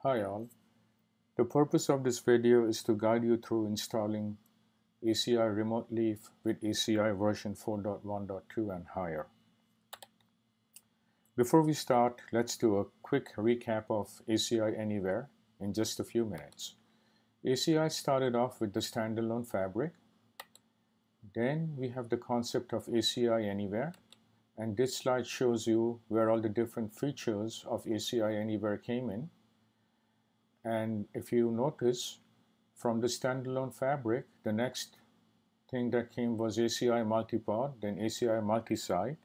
Hi all. The purpose of this video is to guide you through installing ACI RemoteLeaf with ACI version 4.1.2 and higher. Before we start, let's do a quick recap of ACI Anywhere in just a few minutes. ACI started off with the standalone fabric. Then we have the concept of ACI Anywhere, and this slide shows you where all the different features of ACI Anywhere came in. And if you notice, from the standalone fabric, the next thing that came was ACI multipod, then ACI multi-site,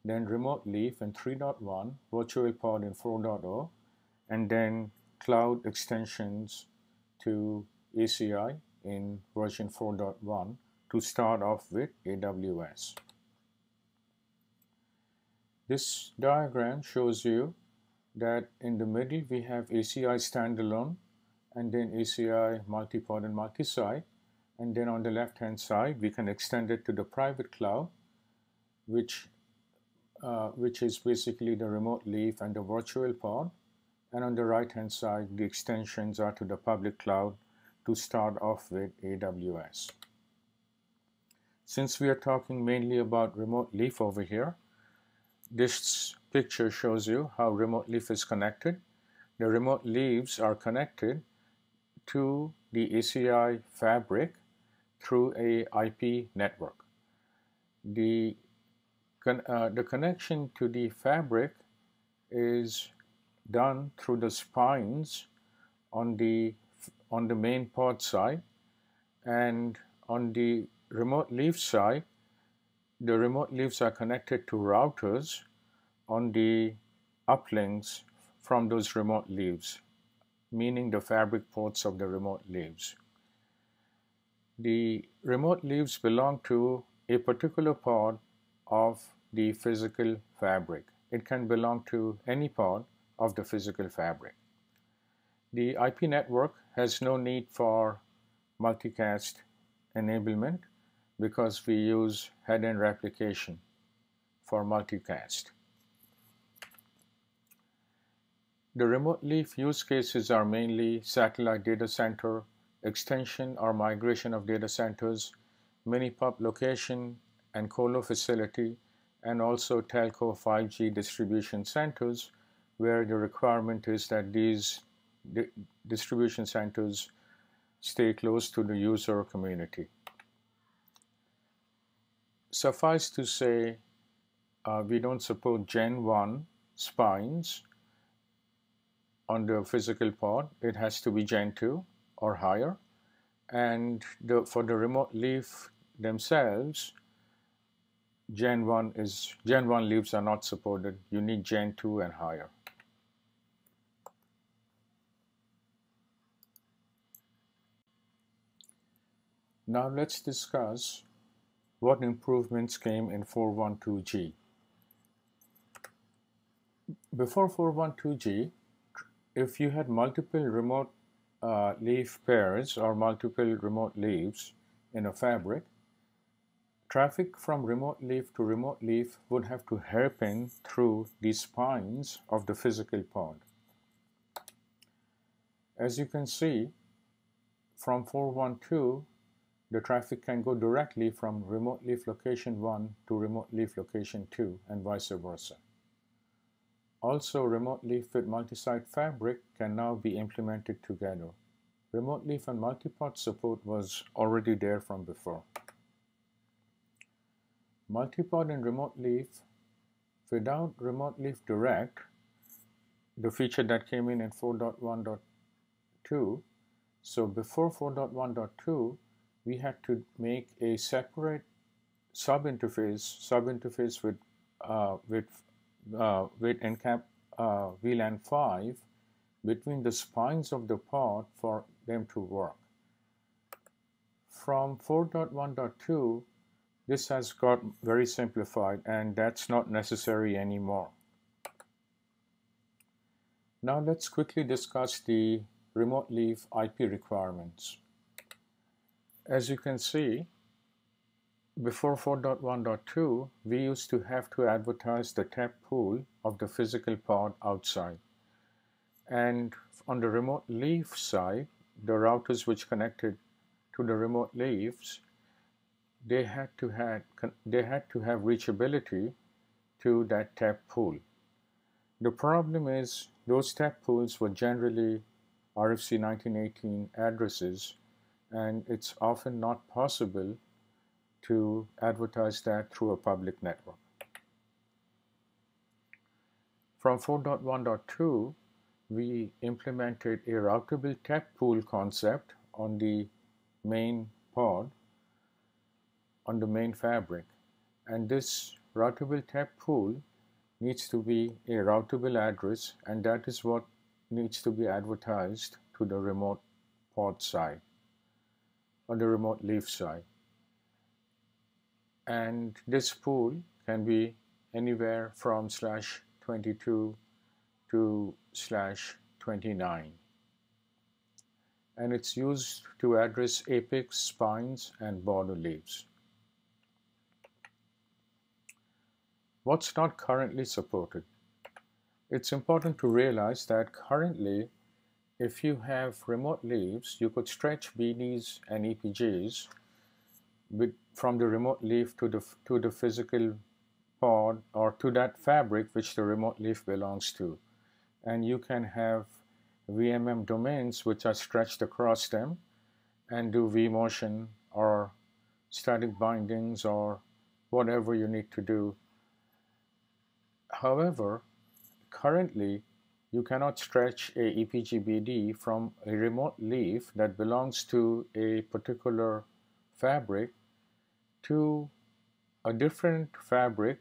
then RemoteLeaf in 3.1, VirtualPod in 4.0, and then cloud extensions to ACI in version 4.1 to start off with AWS. This diagram shows you that in the middle we have ACI standalone and then ACI multipod and multi-site, and then on the left hand side we can extend it to the private cloud, which is basically the RemoteLeaf and the VirtualPod, and on the right hand side the extensions are to the public cloud to start off with AWS. Since we are talking mainly about RemoteLeaf over here, this picture shows you how RemoteLeaf is connected. The RemoteLeafs are connected to the ACI fabric through a IP network. The connection to the fabric is done through the spines on the main pod side, and on the RemoteLeaf side, the RemoteLeafs are connected to routers on the uplinks from those RemoteLeafs, meaning the fabric ports of the RemoteLeafs. The RemoteLeafs belong to a particular pod of the physical fabric. It can belong to any pod of the physical fabric. The IP network has no need for multicast enablement because we use head-end replication for multicast. The RemoteLeaf use cases are mainly satellite data center, extension or migration of data centers, mini-pub location and colo facility, and also telco 5G distribution centers, where the requirement is that these distribution centers stay close to the user community. Suffice to say, we don't support Gen 1 spines on the physical pod. It has to be Gen 2 or higher. And for the RemoteLeaf themselves, Gen 1 leaves are not supported. You need Gen 2 and higher. Now let's discuss what improvements came in 4.1.2G. Before 4.1.2G, if you had multiple RemoteLeaf pairs or multiple RemoteLeafs in a fabric, traffic from RemoteLeaf to RemoteLeaf would have to hairpin through the spines of the physical pod. As you can see, from 4.1.2, the traffic can go directly from RemoteLeaf location 1 to RemoteLeaf location 2 and vice versa. Also, RemoteLeaf with multi-site fabric can now be implemented together. RemoteLeaf and multipod support was already there from before. Multipod and RemoteLeaf without RemoteLeaf Direct, the feature that came in 4.1.2, so before 4.1.2, we had to make a separate sub-interface with encap VLAN 5 between the spines of the pod for them to work. From 4.1.2, this has got very simplified, and that's not necessary anymore. Now let's quickly discuss the RemoteLeaf IP requirements. As you can see, before 4.1.2, we used to have to advertise the tap pool of the physical pod outside. And on the RemoteLeaf side, the routers which connected to the RemoteLeafs, they had to have reachability to that tap pool. The problem is those tap pools were generally RFC 1918 addresses, and it's often not possible to advertise that through a public network. From 4.1.2, we implemented a routable tap pool concept on the main pod, on the main fabric, and this routable tap pool needs to be a routable address, and that is what needs to be advertised to the remote pod side or the RemoteLeaf side. And this pool can be anywhere from /22 to /29, and it's used to address apex, spines, and border leaves. What's not currently supported? It's important to realize that currently, if you have RemoteLeafs, you could stretch BDs and EPGs from the RemoteLeaf to the physical pod or to that fabric which the RemoteLeaf belongs to. And you can have VMM domains which are stretched across them and do vMotion or static bindings or whatever you need to do. However, currently you cannot stretch a EPG-BD from a RemoteLeaf that belongs to a particular fabric to a different fabric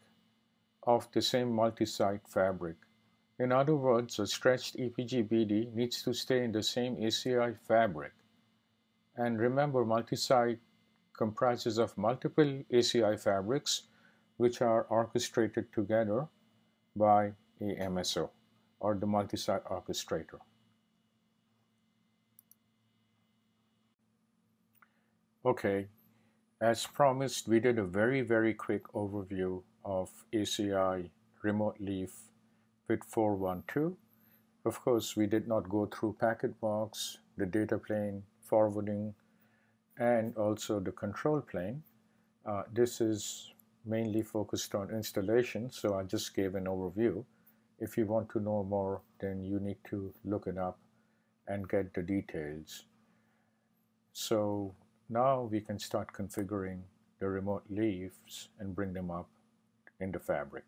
of the same multi-site fabric. In other words, a stretched EPG-BD needs to stay in the same ACI fabric. And remember, multi-site comprises of multiple ACI fabrics which are orchestrated together by a MSO or the multi-site orchestrator. Okay, as promised, we did a very quick overview of ACI RemoteLeaf with 4.1.2. Of course, we did not go through packet walks, the data plane, forwarding, and also the control plane. This is mainly focused on installation, so I just gave an overview. If you want to know more, then you need to look it up and get the details. So now we can start configuring the RemoteLeafs and bring them up in the fabric.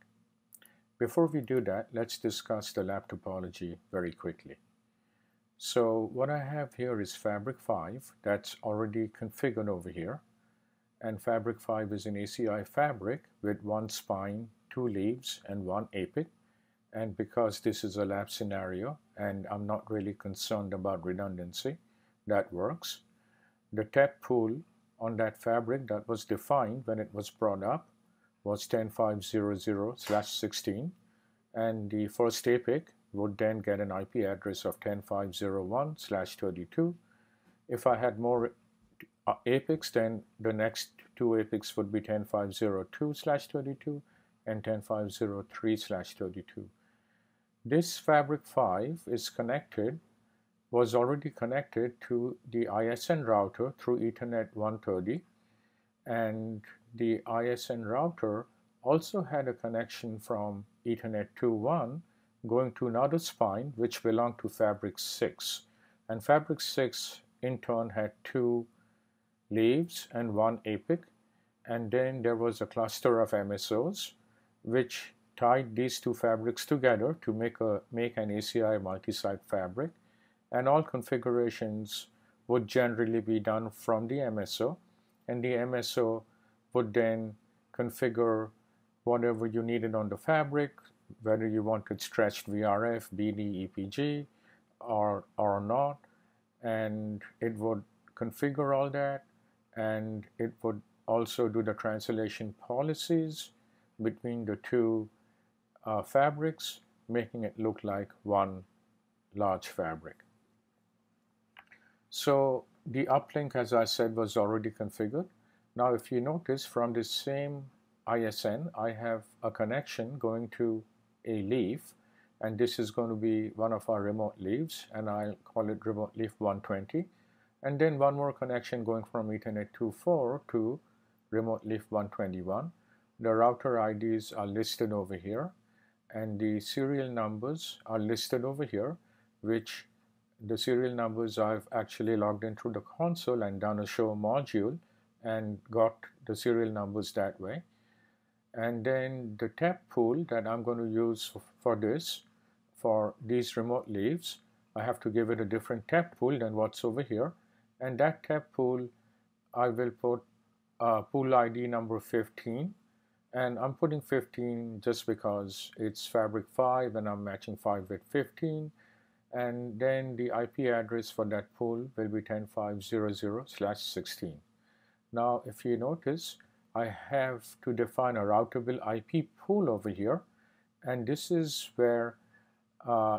Before we do that, let's discuss the lab topology very quickly. So what I have here is Fabric 5 that's already configured over here. And Fabric 5 is an ACI fabric with one spine, two leaves, and one apic. And because this is a lab scenario and I'm not really concerned about redundancy, that works. The tap pool on that fabric that was defined when it was brought up was 10.500/16, and the first apic would then get an IP address of 10.501/32. If I had more apics, then the next two apics would be 10.502/32 and 10.503/32. This Fabric 5 was already connected to the ISN router through Ethernet 130, and the ISN router also had a connection from Ethernet 2.1 going to another spine which belonged to Fabric 6, and Fabric 6 in turn had two leaves and one apic, and then there was a cluster of MSOs which tied these two fabrics together to make an ACI multi-site fabric, and all configurations would generally be done from the MSO, and the MSO would then configure whatever you needed on the fabric, whether you wanted stretched VRF, BD, EPG, or not, and it would configure all that, and it would also do the translation policies between the two fabrics, making it look like one large fabric. So the uplink, as I said, was already configured. Now if you notice, from the same ISN, I have a connection going to a leaf, and this is going to be one of our remote leaves, and I'll call it RemoteLeaf 120. And then one more connection going from Ethernet 2.4 to RemoteLeaf 121. The router IDs are listed over here, and the serial numbers are listed over here, which the serial numbers I've actually logged in through the console and done a show module and got the serial numbers that way. And then the tab pool that I'm going to use for these remote leaves, I have to give it a different tab pool than what's over here. And that tab pool, I will put pool ID number 15. And I'm putting 15 just because it's Fabric 5 and I'm matching 5 with 15. And then the IP address for that pool will be 10500/16. Now, if you notice, I have to define a routable IP pool over here, and this is where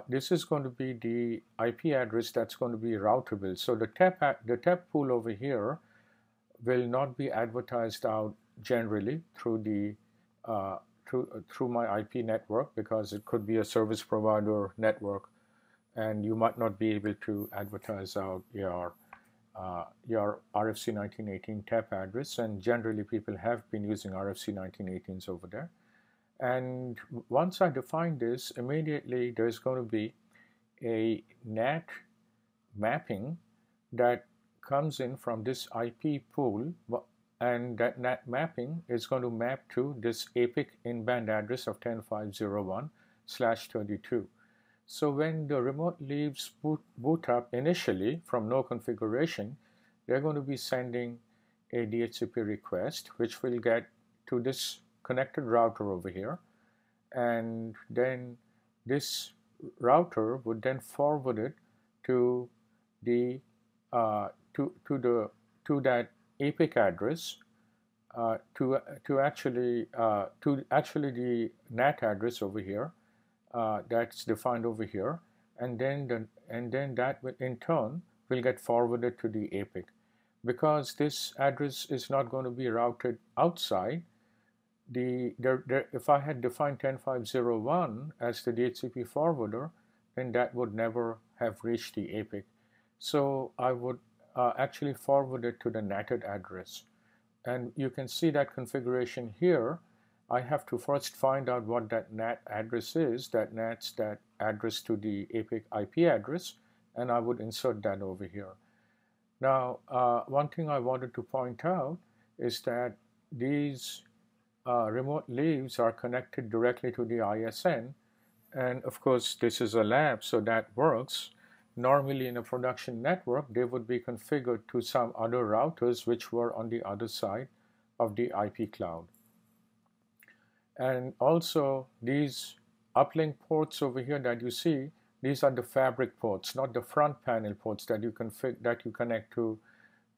this is going to be the IP address that's going to be routable. So the tab pool over here will not be advertised out generally through the through my IP network, because it could be a service provider network, and you might not be able to advertise out your RFC 1918 tab address, and generally people have been using RFC 1918s over there. And once I define this, immediately there's going to be a NAT mapping that comes in from this IP pool, and that NAT mapping is going to map to this APIC in-band address of 10501/32. So when the remote leaves boot up initially from no configuration, they're going to be sending a DHCP request, which will get to this connected router over here, and then this router would then forward it to the to that APIC address to actually the NAT address over here. That's defined over here, and then that will, in turn, will get forwarded to the APIC. Because this address is not going to be routed outside, if I had defined 10501 as the DHCP forwarder, then that would never have reached the APIC. So I would actually forward it to the NATed address. And you can see that configuration here. I have to first find out what that NAT address is, that NATs that address to the APIC IP address, and I would insert that over here. Now, one thing I wanted to point out is that these remote leaves are connected directly to the ISN, and of course this is a lab, so that works. Normally in a production network, they would be configured to some other routers which were on the other side of the IP cloud. And also these uplink ports over here that you see, these are the fabric ports, not the front panel ports that you connect to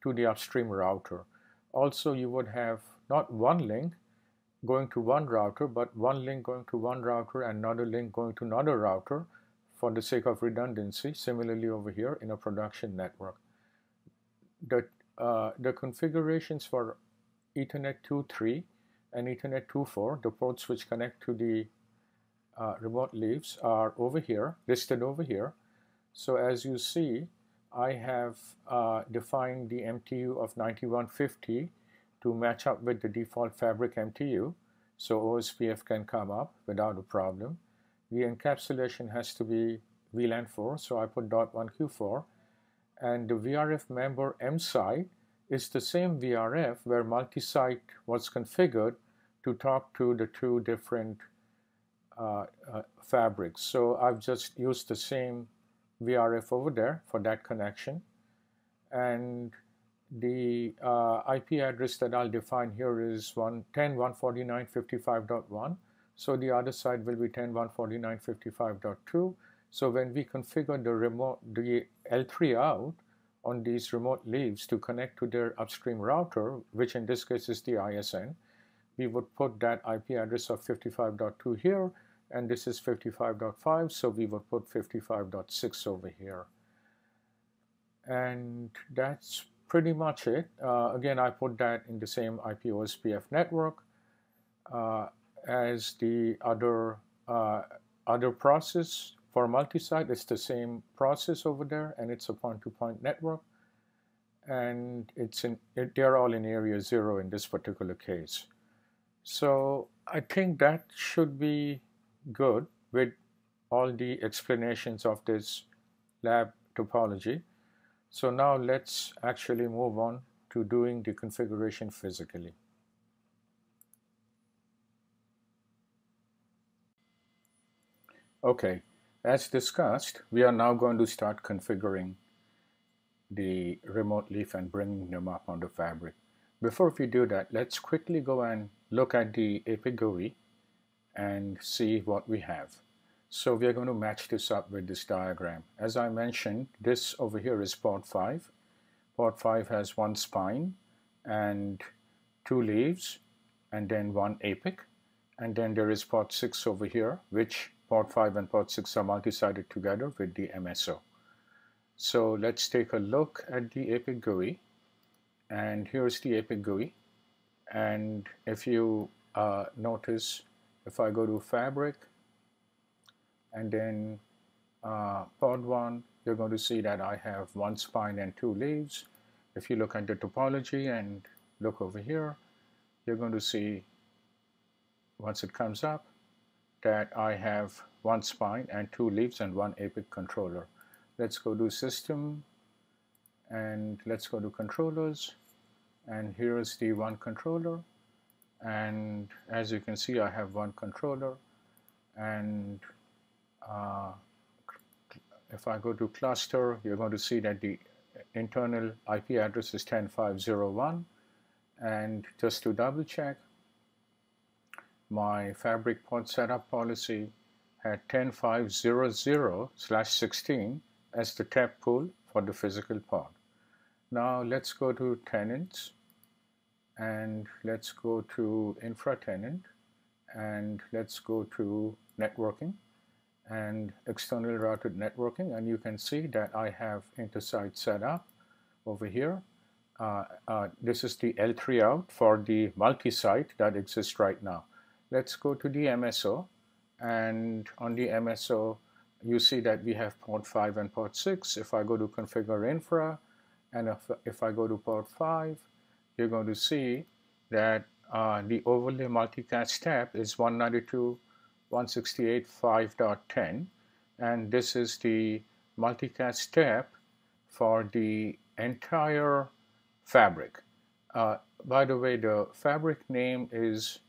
the upstream router. Also, you would have not one link going to one router, but one link going to one router and another link going to another router for the sake of redundancy. Similarly over here in a production network. The configurations for Ethernet 2.3 and Ethernet 2.4, the ports which connect to the remote leaves, are over here, listed over here. So as you see, I have defined the MTU of 9150 to match up with the default fabric MTU, so OSPF can come up without a problem. The encapsulation has to be VLAN 4, so I put .1Q4, and the VRF member MSite is the same VRF where multi-site was configured to talk to the two different fabrics. So I've just used the same VRF over there for that connection, and the IP address that I'll define here is 10.149.55.1. So the other side will be 10.149.55.2. So when we configure the L3 out on these remote leaves to connect to their upstream router, which in this case is the ISN, we would put that IP address of 55.2 here, and this is 55.5, so we would put 55.6 over here. And that's pretty much it. Again, I put that in the same IP OSPF network as the other other process for multi-site. It's the same process over there, and it's a point-to-point network, and they're all in area 0 in this particular case. So I think that should be good with all the explanations of this lab topology. So now let's actually move on to doing the configuration physically. Okay, as discussed, we are now going to start configuring the RemoteLeaf and bringing them up on the fabric. Before we do that, let's quickly go and look at the API GUI and see what we have. So we are going to match this up with this diagram. As I mentioned, this over here is port 5. Port 5 has one spine and two leaves and then one APIC. And then there is port 6 over here, which port 5 and port 6 are multi-sided together with the MSO. So let's take a look at the API GUI. And here's the API GUI. And if you notice, if I go to Fabric and then port 1, you're going to see that I have one spine and two leaves. If you look at the topology and look over here, you're going to see, once it comes up, that I have one spine and two leaves and one APIC controller. Let's go to System and let's go to Controllers, and here is the one controller, and as you can see I have one controller, and if I go to Cluster, you're going to see that the internal IP address is 10.5.0.1, and just to double check, my Fabric port setup policy had 10.5.0.0/16 as the tab pool for the physical pod. Now let's go to tenants, and let's go to infra tenant, and let's go to networking and external routed networking, and you can see that I have intersite set up over here. This is the L3 out for the multi-site that exists right now. Let's go to the MSO, and on the MSO you see that we have port 5 and port 6. If I go to configure infra, and if I go to port 5, you're going to see that the overlay multicast tab is 192.168.5.10, and this is the multicast tab for the entire fabric. By the way, the fabric name is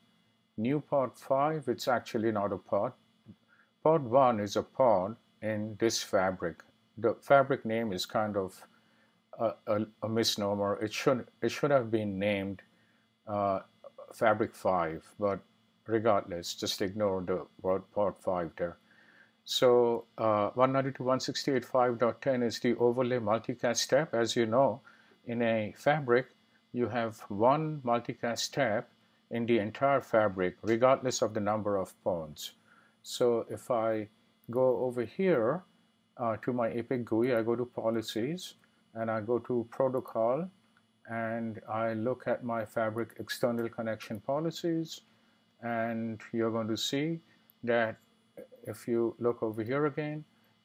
new port 5. It's actually not a pod. Port 1 is a pod in this fabric. The fabric name is kind of a misnomer. It should have been named Fabric 5, but regardless, just ignore the word port 5 there. So 192.168.5.10 is the overlay multicast tab. As you know, in a fabric, you have one multicast tab in the entire fabric, regardless of the number of pods. So if I go over here to my API GUI, I go to Policies, and I go to Protocol, and I look at my Fabric external connection policies, and you're going to see that if you look over here again,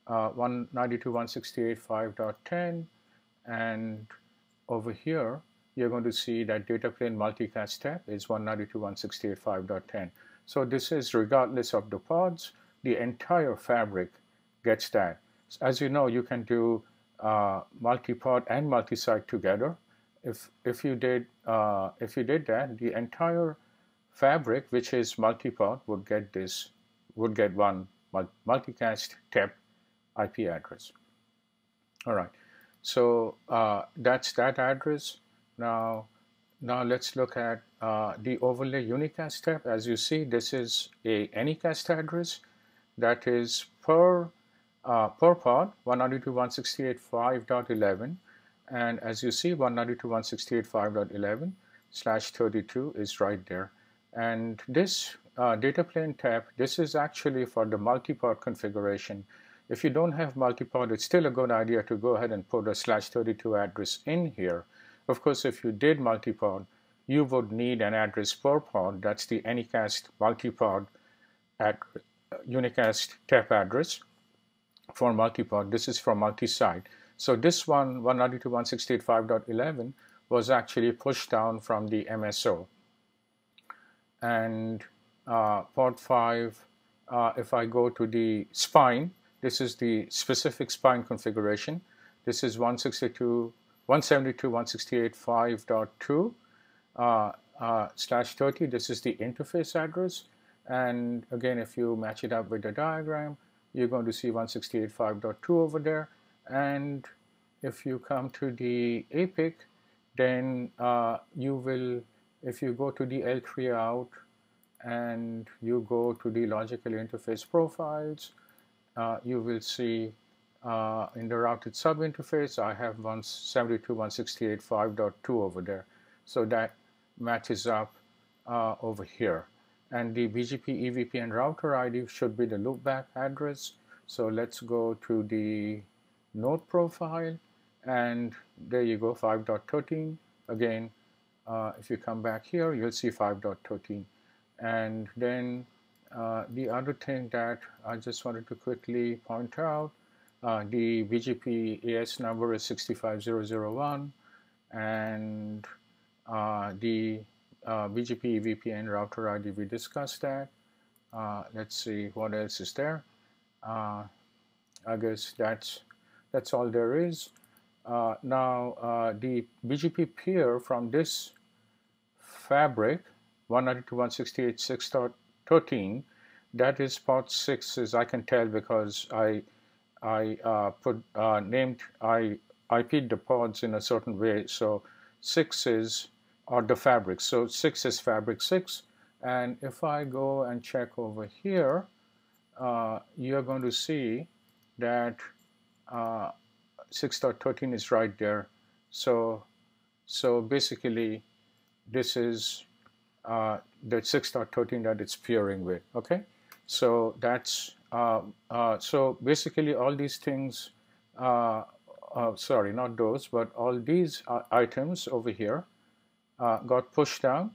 192.168.5.10, and over here you're going to see that data plane multicast tab is 192.168.5.10. So this is regardless of the pods, the entire fabric gets that. As you know, you can do multi-pod and multi-site together. If you did that, the entire fabric, which is multi-pod, would get one multicast tab IP address. All right, so that's that address. Now let's look at the overlay unicast tab. As you see, this is a anycast address that is per pod 192.168.5.11, and as you see, 192.168.5.11/32 is right there. And this data plane tab, this is actually for the multi-pod configuration. If you don't have multi-pod, it's still a good idea to go ahead and put a /32 address in here. Of course, if you did multi-pod, you would need an address per pod. That's the anycast multi-pod unicast TEP address for multiport. This is for multi-site. So this one, 192.168.5.11, was actually pushed down from the MSO. And port 5, if I go to the spine, this is the specific spine configuration. This is 172.168.5.2 /30. This is the interface address. And again, if you match it up with the diagram, you're going to see 168.5.2 over there. And if you come to the APIC, then you will, if you go to the L3 out and you go to the logical interface profiles, you will see in the routed sub interface, I have 172.168.5.2 over there. So that matches up over here. And the BGP, EVP, and router ID should be the loopback address. So let's go to the node profile, and there you go, 5.13. Again, if you come back here, you'll see 5.13. And then the other thing that I just wanted to quickly point out, the BGP AS number is 65001, and the BGP, EVP, and router ID, we discussed that. Let's see what else is there. I guess that's all there is. Now the BGP peer from this fabric, 192.168.6.13, that is port 6, as I can tell because I IP'd the pods in a certain way. So 6 is, or the fabric. So 6 is fabric 6. And if I go and check over here, you're going to see that 6.13 is right there. So basically, this is the 6.13 that it's peering with. Okay, so that's so basically all these things. Sorry, not those, but all these items over here got pushed down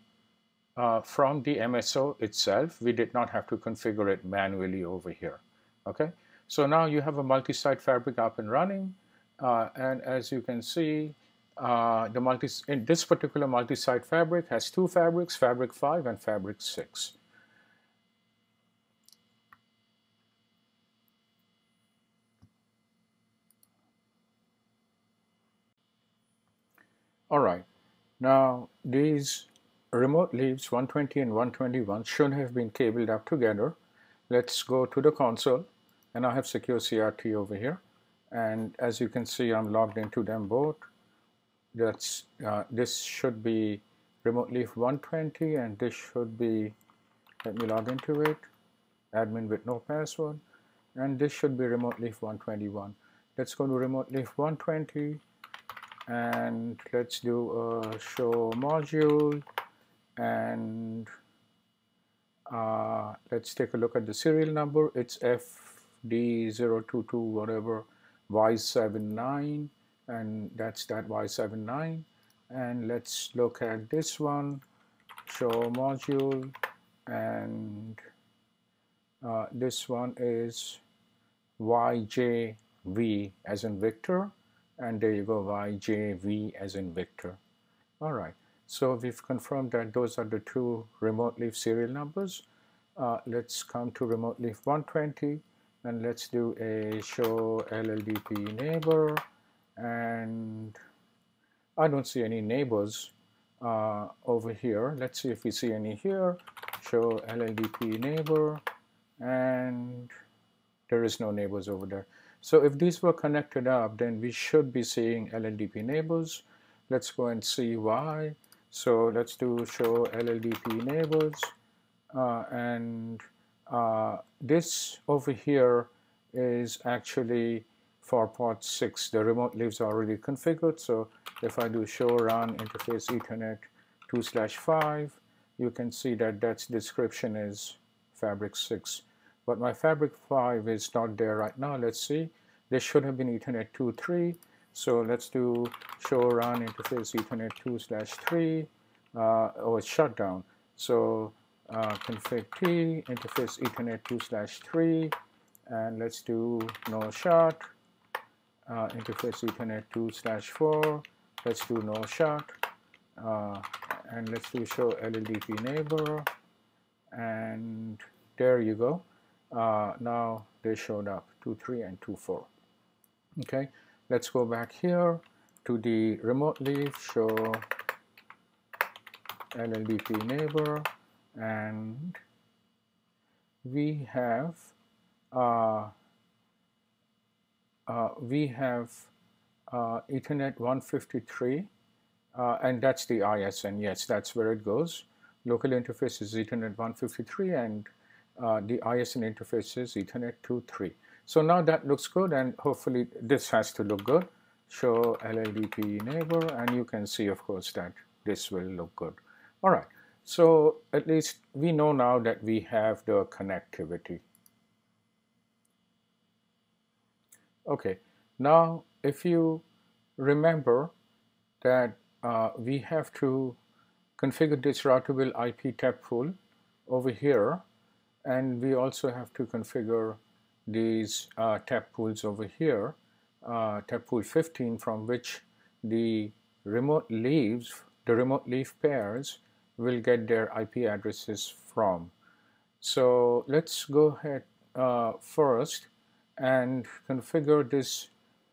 from the MSO itself. We did not have to configure it manually over here. Okay, so now you have a multi-site fabric up and running, and as you can see, in this particular multi-site fabric has two fabrics, fabric 5 and fabric 6. All right, now these RemoteLeafs 120 and 121 should have been cabled up together. Let's go to the console, and I have secure CRT over here, and as you can see, I'm logged into them both. That's this should be RemoteLeaf 120, and this should be, let me log into it, admin with no password, and this should be RemoteLeaf 121. Let's go to RemoteLeaf 120, and let's do a show module, and let's take a look at the serial number. It's FD022 whatever Y79, and that's that Y79. And let's look at this one, show module, and this one is YJV as in Victor, and there you go, YJV as in Victor. All right, so we've confirmed that those are the two RemoteLeaf serial numbers. Let's come to RemoteLeaf 120, and let's do a show LLDP neighbor, and I don't see any neighbors over here. Let's see if we see any here. Show LLDP neighbor, and there is no neighbors over there. So if these were connected up, then we should be seeing LLDP neighbors. Let's go and see why. So let's do show LLDP neighbors, and this over here is actually for port 6. The RemoteLeafs are already configured. So if I do show run interface Ethernet 2/5, you can see that that's description is fabric 6. But my fabric 5 is not there right now. Let's see. This should have been Ethernet 2/3. So let's do show run interface Ethernet 2/3. Oh, it's shut down. So config T, interface Ethernet 2/3, and let's do no shot, interface Ethernet 2/4, let's do no shot, and let's do show LLDP neighbor, and there you go. Now they showed up, 2.3 and 2.4. Okay, let's go back here to the RemoteLeaf, show LLDP neighbor, and we have Ethernet 153, and that's the ISN. Yes, that's where it goes. Local interface is Ethernet 153, and the ISN interface is Ethernet 2.3. So now that looks good, and hopefully this has to look good. Show LLDP neighbor, and you can see, of course, that this will look good. All right, so at least we know now that we have the connectivity. Okay, now if you remember that we have to configure this routable IP tap pool over here, and we also have to configure these tap pools over here, tap pool 15, from which the RemoteLeaf pairs will get their IP addresses from. So let's go ahead first and configure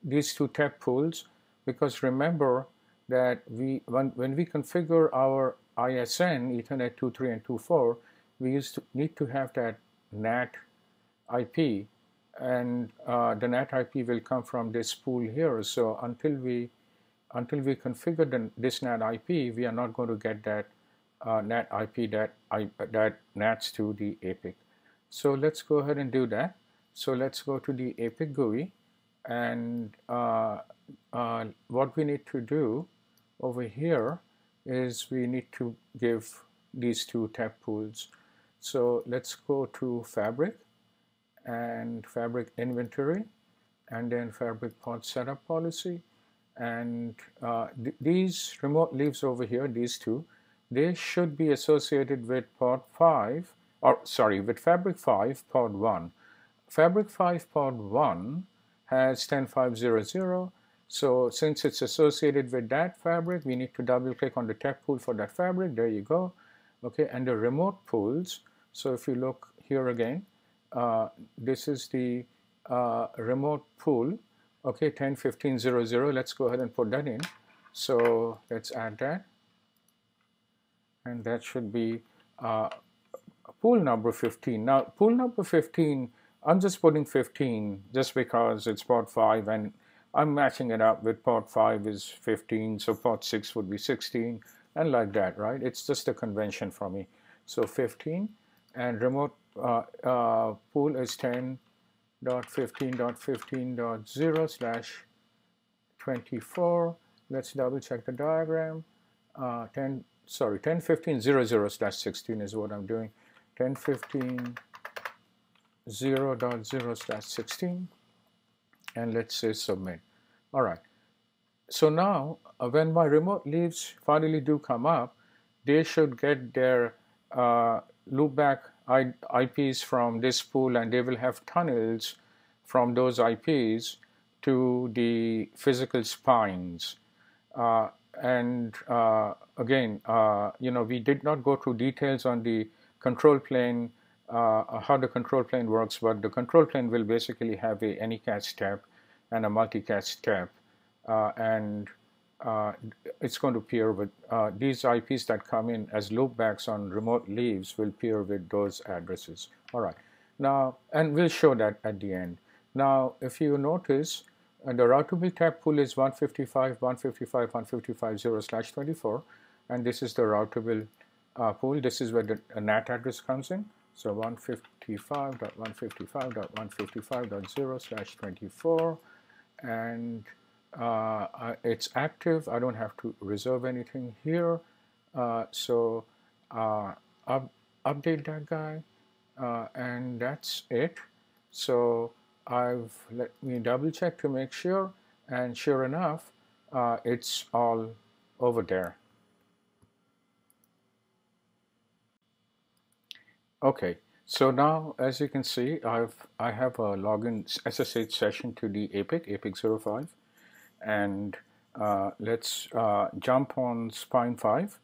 these two tap pools, because remember that when we configure our ISN Ethernet 2.3 and 2.4, we need to have that NAT IP, and the NAT IP will come from this pool here. So until we configure this NAT IP, we are not going to get that NAT IP that NATs to the APIC. So let's go ahead and do that. So let's go to the APIC GUI, and what we need to do over here is we need to give these two tap pools. So let's go to Fabric and Fabric Inventory, and then Fabric Pod Setup Policy, and these RemoteLeafs over here, these two, they should be associated with pod 5, or sorry, with Fabric 5 pod 1. Fabric 5 pod 1 has 10500, so since it's associated with that fabric, we need to double click on the tap pool for that fabric. There you go. Okay, and the remote pools, so if you look here again, this is the remote pool, okay, 10.15.00. Let's go ahead and put that in. So let's add that, and that should be pool number 15. Now pool number 15, I'm just putting 15 just because it's port 5, and I'm matching it up with port 5 is 15, so port 6 would be 16, and like that, right? It's just a convention for me. So 15, and remote pool is 10.15.15.0/24. Let's double check the diagram. 10.15.00/16 is what I'm doing. 10.15.0.0/16, and let's say submit. All right. So now when my RemoteLeafs finally do come up, they should get their loopback IPs from this pool, and they will have tunnels from those IPs to the physical spines. Again, you know, we did not go through details on the control plane, how the control plane works, but the control plane will basically have a anycast step and a multicast step, and it's going to pair with these IPs that come in as loopbacks on RemoteLeafs will pair with those addresses. All right, now, and we'll show that at the end. Now, if you notice, the routable tap pool is 155.155.155.0/24, and this is the routable pool. This is where the NAT address comes in. So 155.155.155.0/24, and it's active. I don't have to reserve anything here. So update that guy, and that's it. So let me double check to make sure, and sure enough, it's all over there. Okay, so now as you can see, I have a login SSH session to the APIC 05, and let's jump on Spine 5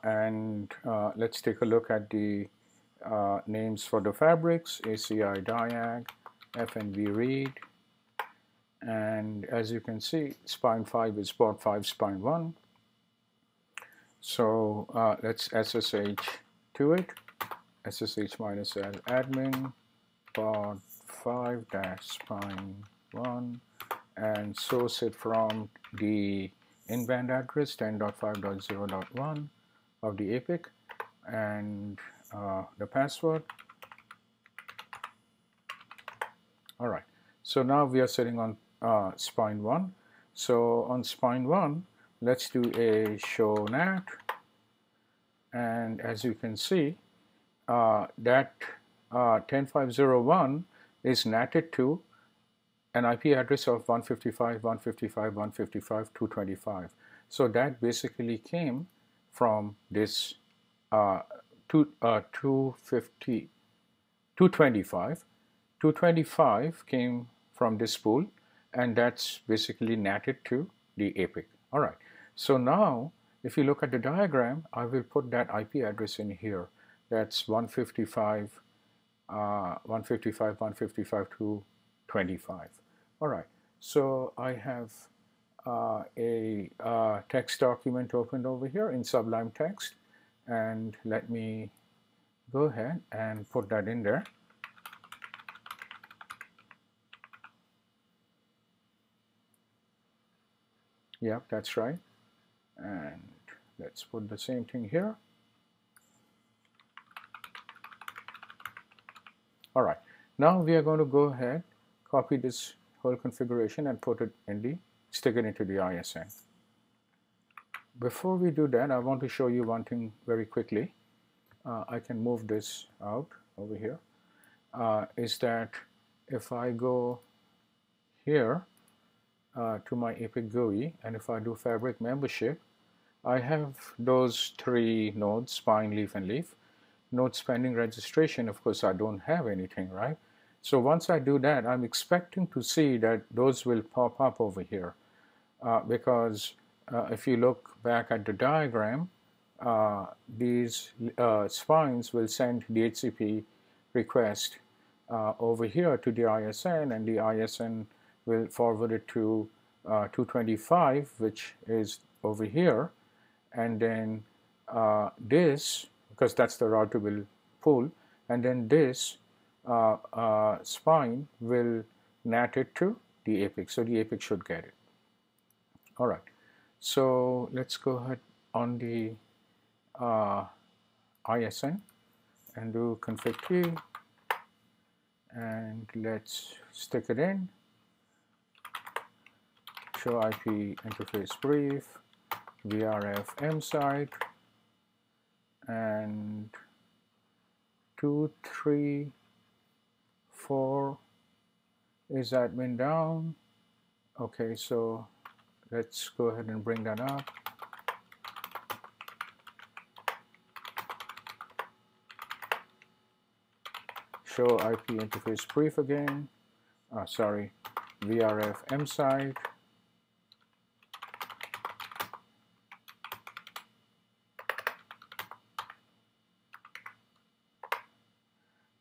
and let's take a look at the names for the fabrics: ACI diag, FNV read, and as you can see, Spine 5 is port 5 Spine 1. So let's SSH to it. SSH minus admin port 5 spine 1 and source it from the in-band address 10.5.0.1 of the APIC and the password. Alright, so now we are sitting on spine 1. So on spine 1, let's do a show nat, and as you can see, that 10501 is natted to an IP address of 155.155.155.225. So that basically came from this 225. 225 came from this pool, and that's basically natted to the APIC. All right. So now, if you look at the diagram, I will put that IP address in here. That's 155, 155.225. All right. So I have a text document opened over here in Sublime Text, and let me go ahead and put that in there. Yep, that's right. And let's put the same thing here. All right, now we are going to go ahead, copy this whole configuration and put it in the, stick it into the ISN. Before we do that, I want to show you one thing very quickly. I can move this out over here. Is that if I go here to my APIC GUI, and if I do fabric membership, I have those three nodes, spine, leaf, and leaf. Nodes pending registration, of course, I don't have anything, right? So once I do that, I'm expecting to see that those will pop up over here because if you look back at the diagram, these spines will send DHCP request over here to the ISN, and the ISN will forward it to 225, which is over here, and then this, because that's the routable pool, and then this spine will NAT it to the APIC, so the APIC should get it. All right, so let's go ahead on the ISN and do config key, and let's stick it in, show IP interface brief, VRF msite, and 234 is admin down. Okay, so let's go ahead and bring that up. Show IP interface brief again. Sorry, VRF msite.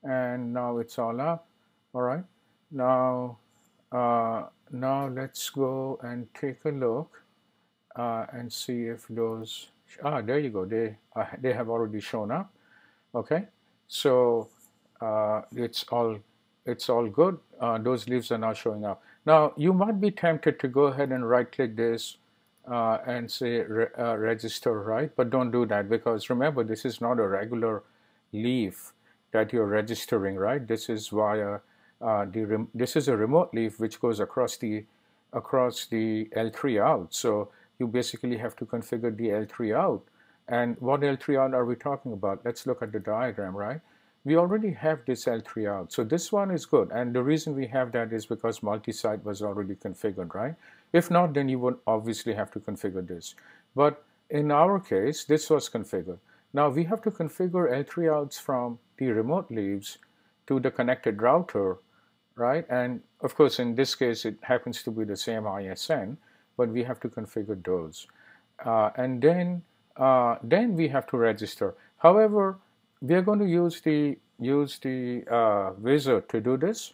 And now it's all up. All right. Now let's go and take a look and see if those. There you go. They have already shown up. Okay. So it's all good. Those leaves are now showing up. Now you might be tempted to go ahead and right-click this and say register, right? But don't do that, because remember, this is not a regular leaf that you're registering, right? This is via this is a remote leaf which goes across the L3 out. So you basically have to configure the L3 out. And what L3 out are we talking about? Let's look at the diagram, right? We already have this L3 out. So this one is good. And the reason we have that is because multi-site was already configured, right? If not, then you would obviously have to configure this. But in our case, this was configured. Now we have to configure L3 outs from the remote leaves to the connected router, right? And of course, in this case, it happens to be the same ISN, but we have to configure those. And then we have to register. However, we are going to use the wizard to do this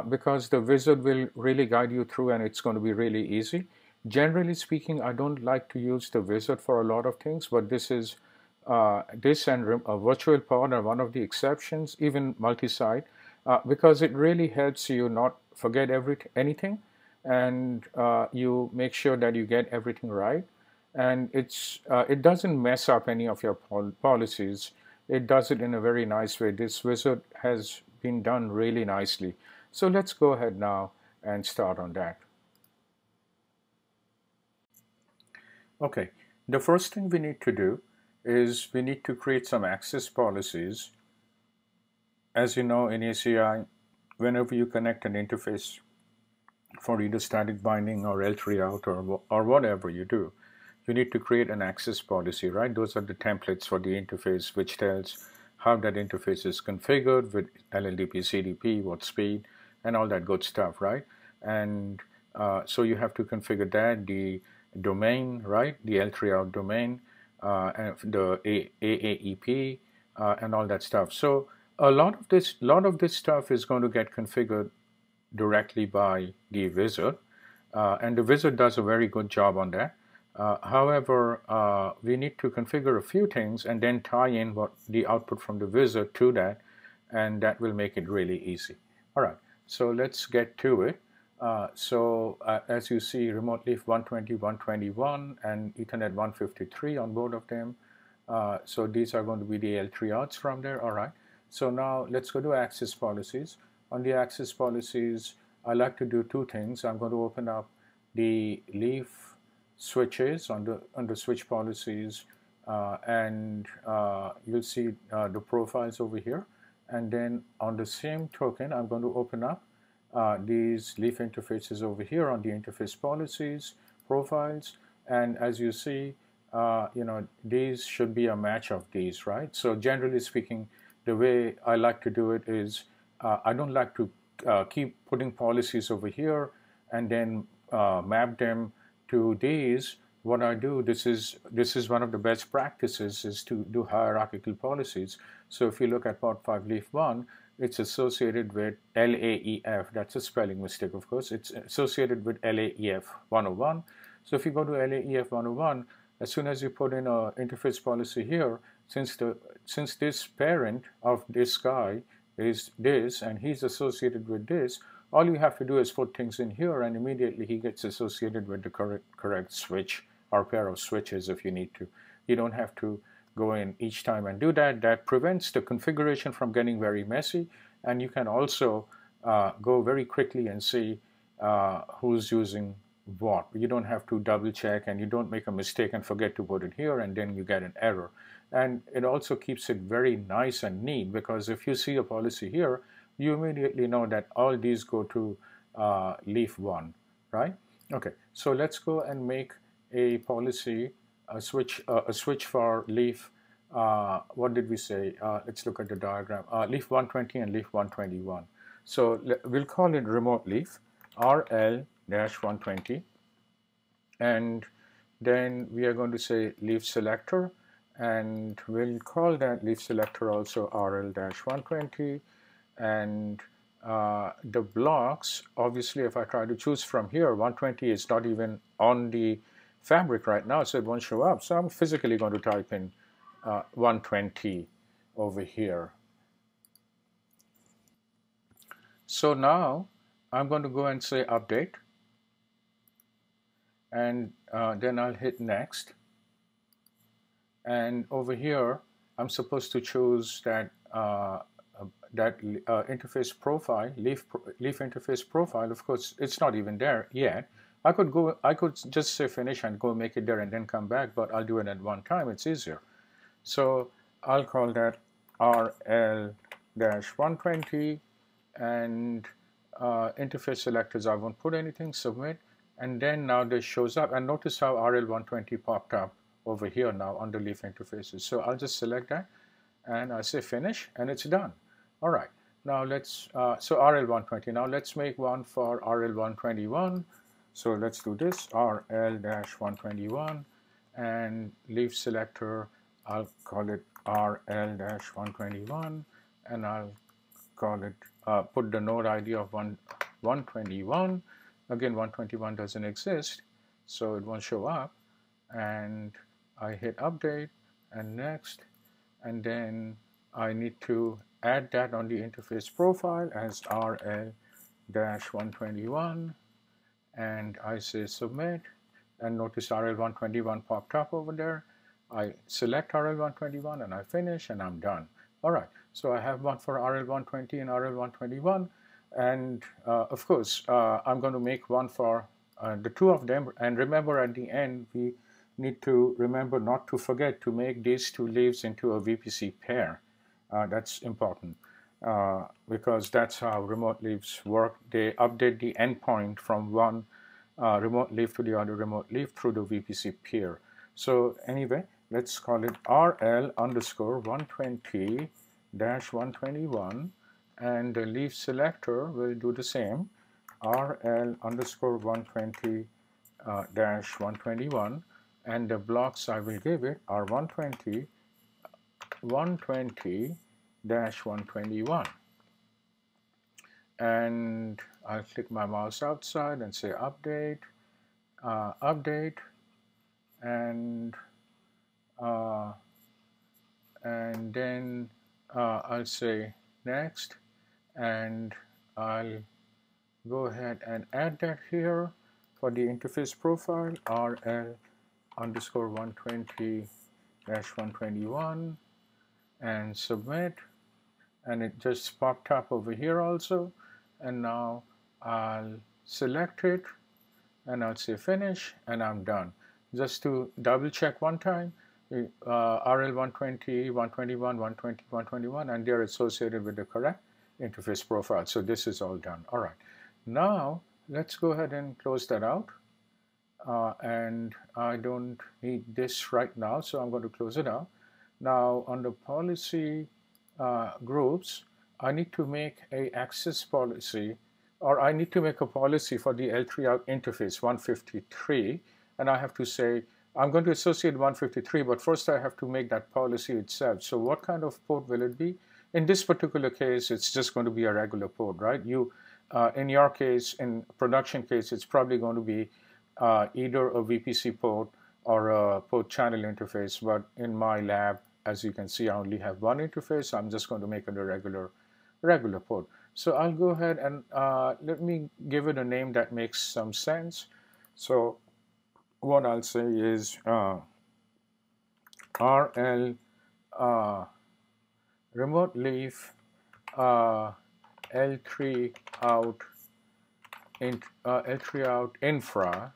because the wizard will really guide you through, and it's going to be really easy. Generally speaking, I don't like to use the wizard for a lot of things, but this and a virtual pod are one of the exceptions, even multi-site, because it really helps you not forget anything, and you make sure that you get everything right. And it doesn't mess up any of your policies. It does it in a very nice way. This wizard has been done really nicely. So let's go ahead now and start on that. Okay, the first thing we need to do is we need to create some access policies. As you know, in ACI, whenever you connect an interface for either static binding or L3 out or whatever you do, you need to create an access policy, right? Those are the templates for the interface, which tells how that interface is configured with LLDP, CDP, what speed, and all that good stuff, right? And so you have to configure that, the domain, right? The L3 out domain, and the AAEP, and all that stuff. So a lot of this stuff is going to get configured directly by the wizard, and the wizard does a very good job on that. However, we need to configure a few things and then tie in what the output from the wizard to that, and that will make it really easy. All right, so let's get to it. As you see, RemoteLeaf 120, 121, and Ethernet 153 on both of them. So these are going to be the L3 outs from there. All right, so now let's go to access policies. On the access policies, I like to do two things. I'm going to open up the leaf switches on the switch policies, and you'll see the profiles over here. And then on the same token, I'm going to open up these leaf interfaces over here on the interface policies profiles. And as you see, these should be a match of these, right? So generally speaking, the way I like to do it is I don't like to keep putting policies over here and then map them to these. What I do, this is one of the best practices, is to do hierarchical policies. So if you look at port 5 leaf 1, it's associated with LAEF. That's a spelling mistake, of course. It's associated with LAEF 101. So if you go to LAEF 101, as soon as you put in an interface policy here, since this parent of this guy is this and he's associated with this, all you have to do is put things in here, and immediately he gets associated with the correct switch or pair of switches if you need to. You don't have to go in each time and do that. That prevents the configuration from getting very messy, and you can also go very quickly and see who's using what. You don't have to double check, and you don't make a mistake and forget to put it here and then you get an error. And it also keeps it very nice and neat, because if you see a policy here, you immediately know that all these go to leaf 1, right? Okay, so let's go and make a policy, a switch for leaf, what did we say? Let's look at the diagram. Leaf 120 and leaf 121. So we'll call it RemoteLeaf, RL-120, and then we are going to say leaf selector, and we'll call that leaf selector also RL-120. And the blocks, obviously, if I try to choose from here, 120 is not even on the fabric right now, so it won't show up. So I'm physically going to type in 120 over here. So now I'm going to go and say update, and then I'll hit next. And over here, I'm supposed to choose that interface profile, leaf interface profile. Of course, it's not even there yet. I could just say finish and go make it there and then come back, but I'll do it at one time. It's easier. So I'll call that RL-120, and interface selectors, I won't put anything, submit, and then now this shows up. And notice how RL-120 popped up over here now under leaf interfaces. So I'll just select that and I say finish and it's done. All right, now let's, so RL120, now let's make one for RL121. So let's do this, RL-121, and leaf selector, I'll call it RL-121, and I'll call it, put the node ID of 121. Again, 121 doesn't exist, so it won't show up. And I hit update and next, and then I need to add that on the interface profile as RL-121, and I say submit, and notice RL-121 popped up over there. I select RL-121 and I finish and I'm done. All right, so I have one for RL-120 and RL-121, and of course I'm going to make one for the two of them. And remember, at the end we need to remember not to forget to make these two leaves into a VPC pair. That's important because that's how remote leaves work. They update the endpoint from one remote leaf to the other remote leaf through the VPC peer. So anyway, let's call it RL_120-121, and the leaf selector will do the same, RL_120-121, and the blocks I will give it are 120-121. And I'll click my mouse outside and say update, update, and then I'll say next, and I'll go ahead and add that here for the interface profile, RL_120-121, and submit, and it just popped up over here also. And now I'll select it and I'll say finish and I'm done. Just to double check one time, RL-120, 121, 120, 121, and they're associated with the correct interface profile. So this is all done. All right, now let's go ahead and close that out. And I don't need this right now, so I'm going to close it out. Now under policy groups, I need to make a access policy, or I need to make a policy for the L3 out interface 153, and I have to say I'm going to associate 153, but first I have to make that policy itself. So what kind of port will it be? In this particular case, it's just going to be a regular port, right? You, in your case, in production case, it's probably going to be either a VPC port or a port channel interface, but in my lab, as you can see, I only have one interface. So I'm just going to make it a regular port. So I'll go ahead and let me give it a name that makes some sense. So what I'll say is RL RemoteLeaf L3 out infra.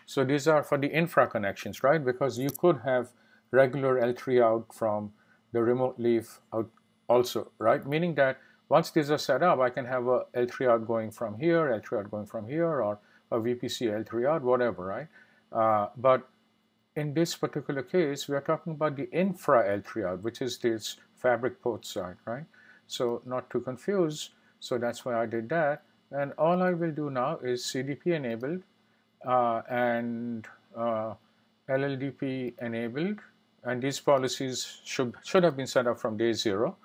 So these are for the infra connections, right? Because you could have regular L3 out from the RemoteLeaf out also, right? Meaning that once these are set up, I can have a L3 out going from here, L3 out going from here, or a VPC L3 out, whatever, right? But in this particular case, we are talking about the infra L3 out, which is this fabric port side, right? So not to confuse, so that's why I did that. And all I will do now is CDP enabled and LLDP enabled, and these policies should have been set up from day 0,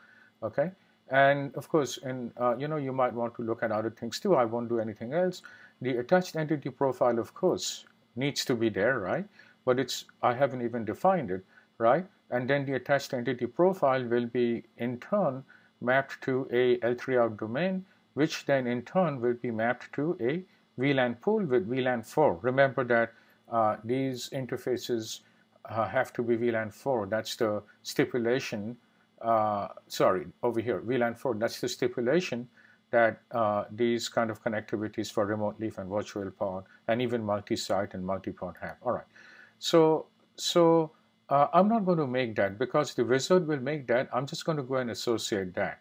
okay? And of course, in you might want to look at other things too. I won't do anything else. The attached entity profile, of course, needs to be there, right? But I haven't even defined it, right? And then the attached entity profile will be in turn mapped to a L3 out domain, which then in turn will be mapped to a VLAN pool with VLAN 4. Remember that these interfaces have to be VLAN 4. That's the stipulation. Sorry, over here, VLAN 4. That's the stipulation that these kind of connectivities for RemoteLeaf and virtual pod and even multi-site and multi-pod have. All right. So I'm not going to make that because the wizard will make that. I'm just going to go and associate that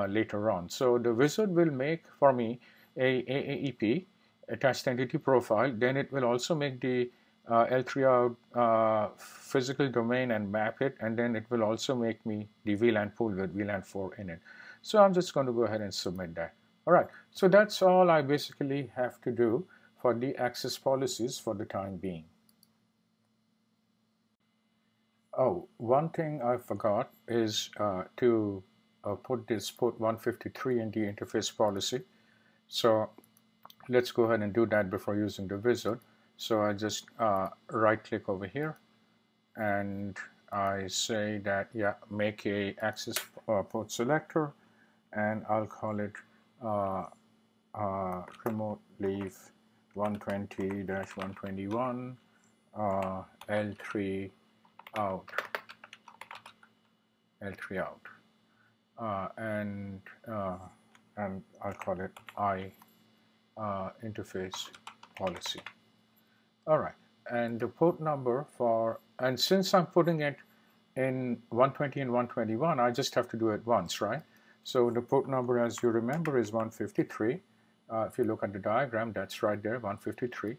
later on. So the wizard will make for me a AAEP, attached entity profile. Then it will also make the L3 out physical domain and map it, and then it will also make me the VLAN pool with VLAN 4 in it. So I'm just going to go ahead and submit that. All right, so that's all I basically have to do for the access policies for the time being. Oh, one thing I forgot is to put this port 153 in the interface policy. So let's go ahead and do that before using the wizard. So I just right click over here and I say that, yeah, make a access port selector, and I'll call it RemoteLeaf 120-121 L3 out, and I'll call it I interface policy. All right, and the port number for, and since I'm putting it in 120 and 121, I just have to do it once, right? So the port number, as you remember, is 153. If you look at the diagram, that's right there, 153.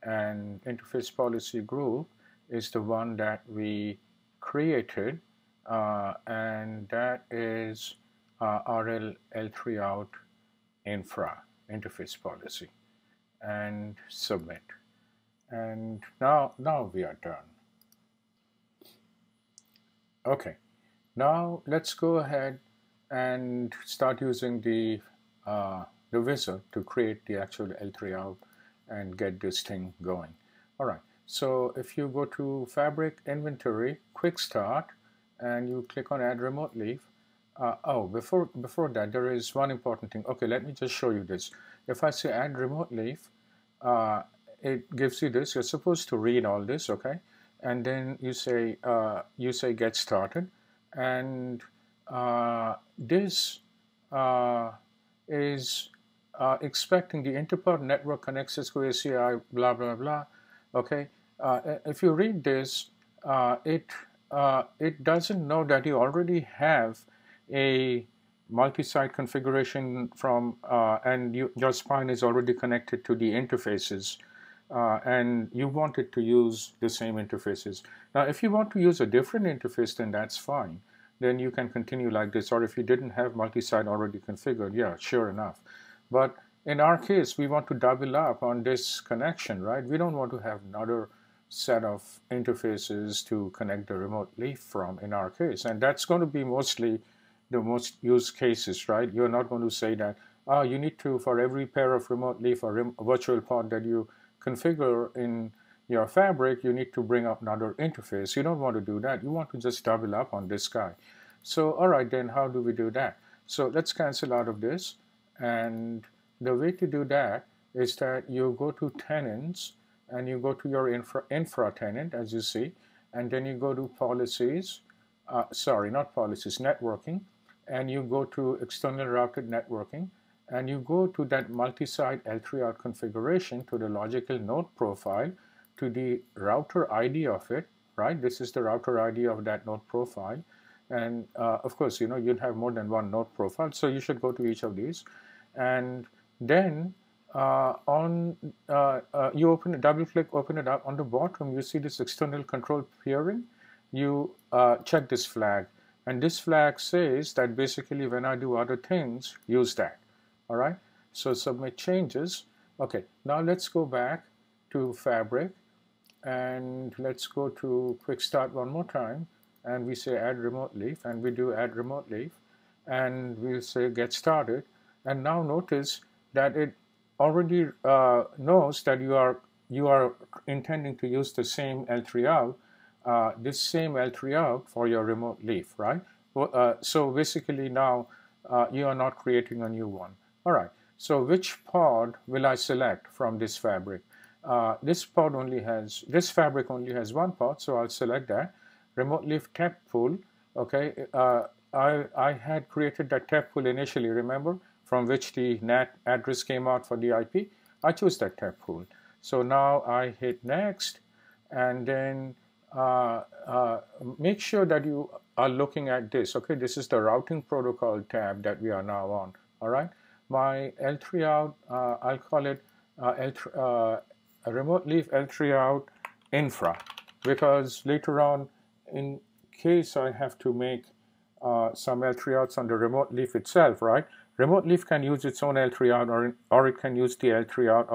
And interface policy group is the one that we created, and that is RL L3 out infra interface policy, and submit. And now we are done. Okay, now let's go ahead and start using the wizard to create the actual L3 out and get this thing going. All right, so if you go to Fabric Inventory, Quick Start, and you click on Add RemoteLeaf. Oh, before that, there is one important thing. Okay, let me just show you this. If I say Add RemoteLeaf, it gives you this. You're supposed to read all this, okay? And then you say Get Started, and this is expecting the interpart network connect Cisco ACI, blah blah blah. Okay, if you read this, it doesn't know that you already have a multi-site configuration from and your spine is already connected to the interfaces, and you wanted to use the same interfaces. Now, if you want to use a different interface, then that's fine. Then you can continue like this. Or if you didn't have multi-site already configured, yeah, sure enough. But in our case, we want to double up on this connection, right? We don't want to have another set of interfaces to connect the RemoteLeaf from in our case. And that's going to be mostly the most used cases, right? You're not going to say that, you need to, for every pair of RemoteLeaf or virtual pod that you configure in your fabric, you need to bring up another interface. You don't want to do that. You want to just double up on this guy. So, all right, then how do we do that? So let's cancel out of this. And the way to do that is that you go to tenants and you go to your infra tenant, as you see, and then you go to policies, sorry, not policies, networking, and you go to external routed networking, and you go to that multi-site L3 out configuration, to the logical node profile, to the router ID of it, right? This is the router ID of that node profile. And of course, you know, you'll have more than one node profile, so you should go to each of these. And then you open it, double click, open it up. On the bottom, you see this external control peering. You check this flag. And this flag says that basically when I do other things, use that. All right, so submit changes. Okay, now let's go back to Fabric and let's go to Quick Start one more time, and we say Add RemoteLeaf, and we do Add RemoteLeaf, and we'll say Get Started. And now notice that it already knows that you are intending to use the same L3 out, this same L3 out for your RemoteLeaf, right? So basically now you are not creating a new one. All right, so which pod will I select from this fabric? This fabric only has one pod, so I'll select that. RemoteLeaf tap pool, okay. I had created that tap pool initially, remember, from which the NAT address came out for the IP. I chose that tap pool. So now I hit next, and then make sure that you are looking at this. Okay, this is the routing protocol tab that we are now on. All right, my L3 out, I'll call it RemoteLeaf L3 out infra, because later on, in case I have to make some L3 outs on the RemoteLeaf itself, right? RemoteLeaf can use its own L3 out, or it can use the L3 out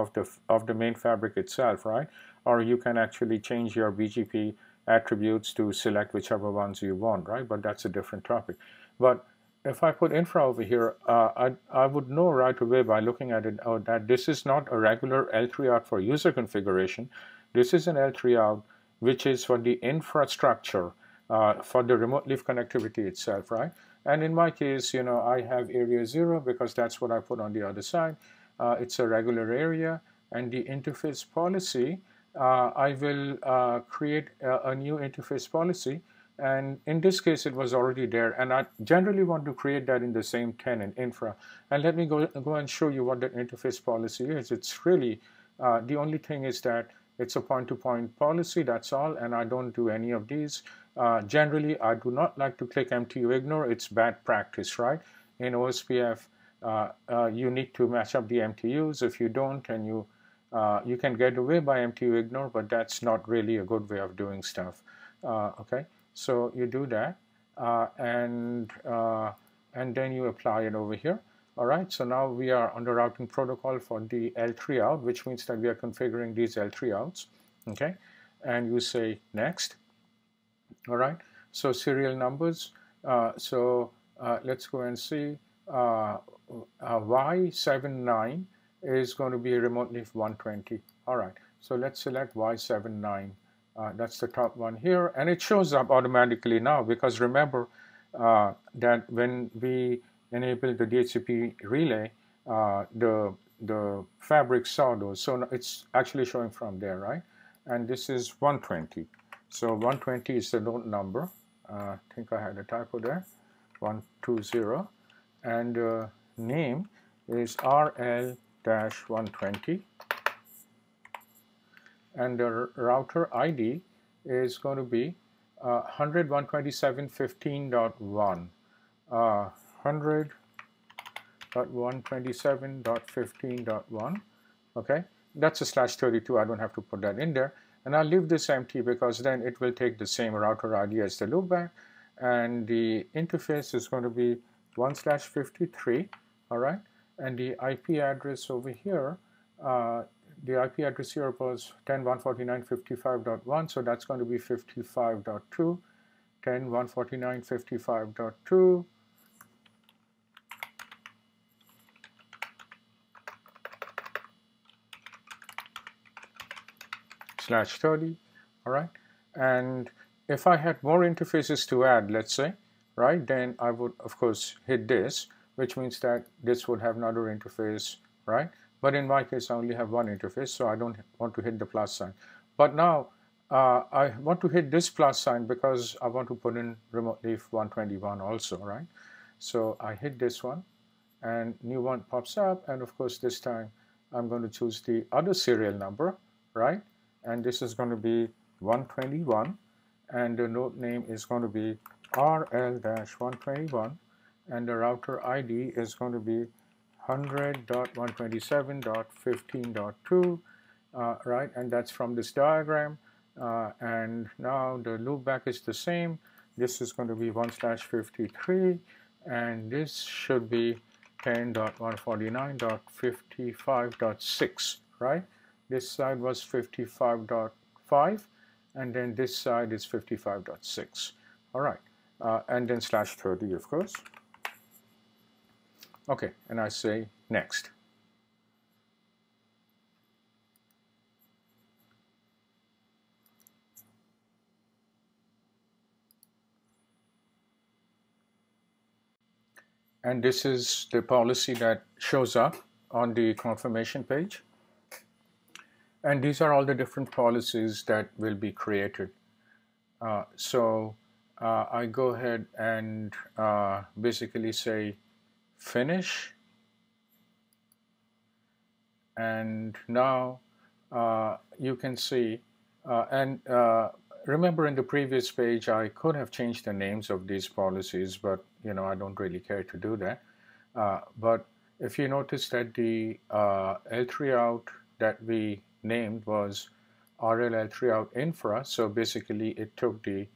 of the main fabric itself, right? Or you can actually change your BGP attributes to select whichever ones you want, right? But that's a different topic. But if I put infra over here, I would know right away by looking at it that this is not a regular L3 out for user configuration. This is an L3 out which is for the infrastructure, for the RemoteLeaf connectivity itself, right? And in my case, you know, I have area 0 because that's what I put on the other side. It's a regular area, and the interface policy, I will create a new interface policy. And in this case, it was already there. And I generally want to create that in the same tenant, infra. And let me go and show you what that interface policy is. It's really, the only thing is that it's a point-to-point policy, that's all. And I don't do any of these. Generally, I do not like to click MTU ignore. It's bad practice, right? In OSPF, you need to match up the MTUs. If you don't, and you can get away by MTU ignore, but that's not really a good way of doing stuff. Okay, so you do that, and then you apply it over here. All right, so now we are on the routing protocol for the L3 out, which means that we are configuring these L3 outs. Okay, and you say next. All right, so serial numbers. Let's go and see. Y79 is going to be RemoteLeaf 120. All right, so let's select Y79. That's the top one here, and it shows up automatically now, because remember that when we enable the DHCP relay, the fabric saw those, so it's actually showing from there, right? And this is 120. So 120 is the node number. I think I had a typo there. 120, and name is RL-120, and the router ID is going to be 100.127.15.1. 100.127.15.1. Okay, that's a /32. I don't have to put that in there. And I'll leave this empty because then it will take the same router ID as the loopback. And the interface is going to be 1/53, all right? And the IP address over here, the IP address here was 10.149.55.1, so that's going to be 55.2, 10.149.55.2. /30, all right? And if I had more interfaces to add, let's say, right, then I would, of course, hit this, which means that this would have another interface, right? But in my case, I only have one interface, so I don't want to hit the plus sign. But now, I want to hit this plus sign because I want to put in RemoteLeaf 121 also, right? So I hit this one, and new one pops up, and of course, this time, I'm going to choose the other serial number, right? And this is going to be 121, and the node name is going to be RL-121, and the router ID is going to be 100.127.15.2, right? And that's from this diagram. And now the loopback is the same. This is going to be 1/53, and this should be 10.149.55.6, right? This side was 55.5, and then this side is 55.6. All right, and then /30, of course. Okay, and I say next. And this is the policy that shows up on the confirmation page. And these are all the different policies that will be created. So I go ahead and basically say finish. And now you can see, remember in the previous page, I could have changed the names of these policies, but you know, I don't really care to do that. But if you notice that the L3 out that we named was RL3 out infra. So basically it took the